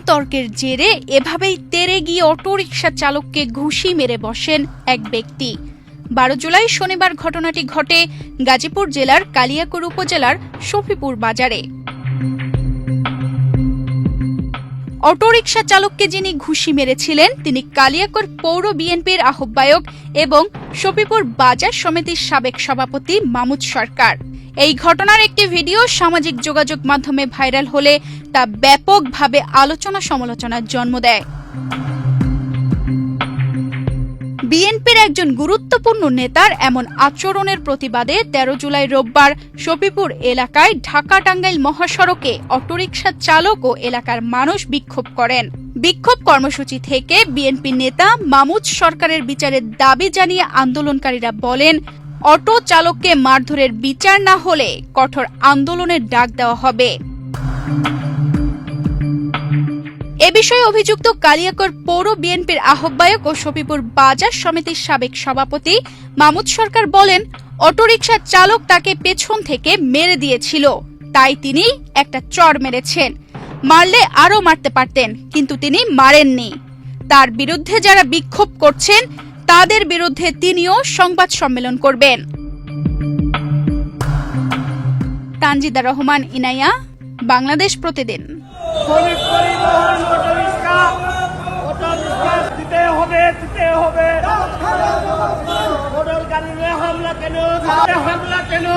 তর্কের জেরে এভাবেই তেড়ে গিয়ে অটোরিকশা চালককে ঘুষি মেরে বসেন এক ব্যক্তি। 12 জুলাই শনিবার ঘটনাটি ঘটে গাজীপুর জেলার কালিয়াকৈর উপজেলার শফিপুর বাজারে। অটোরিকশা চালককে যিনি ঘুষি মেরেছিলেন তিনি কালিয়াকৈর পৌর বিএনপির আহ্বায়ক এবং শফিপুর বাজার সমিতির সাবেক সভাপতি মামুদ সরকার। এই ঘটনার একটি ভিডিও সামাজিক যোগাযোগ মাধ্যমে ভাইরাল হলে তা ব্যাপকভাবে আলোচনা সমালোচনার জন্ম দেয়। বিএনপির একজন গুরুত্বপূর্ণ নেতার এমন আচরণের প্রতিবাদে 13 জুলাই রোববার শফিপুর এলাকায় ঢাকা-টাঙ্গাইল মহাসড়কে অটোরিকশা চালক ও এলাকার মানুষ বিক্ষোভ করেন। বিক্ষোভ কর্মসূচি থেকে বিএনপি নেতা মামুদ সরকারের বিচারের দাবি জানিয়ে আন্দোলনকারীরা বলেন, অটো চালককে মারধরের বিচার না হলে কঠোর আন্দোলনের ডাক দেওয়া হবে। এ বিষয়ে অভিযুক্ত কালিয়াকৈর পৌর বিএনপির আহ্বায়ক ও শফিপুর বাজার সমিতির সাবেক সভাপতি মামুদ সরকার বলেন, অটোরিকশা চালক তাকে পেছন থেকে মেরে দিয়েছিল, তাই তিনি একটা চড় মেরেছেন। মারলে আরও মারতে পারতেন, কিন্তু তিনি মারেননি। তার বিরুদ্ধে যারা বিক্ষোভ করছেন তাদের বিরুদ্ধে তিনিও সংবাদ সম্মেলন করবেন। তানজিদা রহমান ইনায়া, বাংলাদেশ প্রতিদিন। হামলা কেন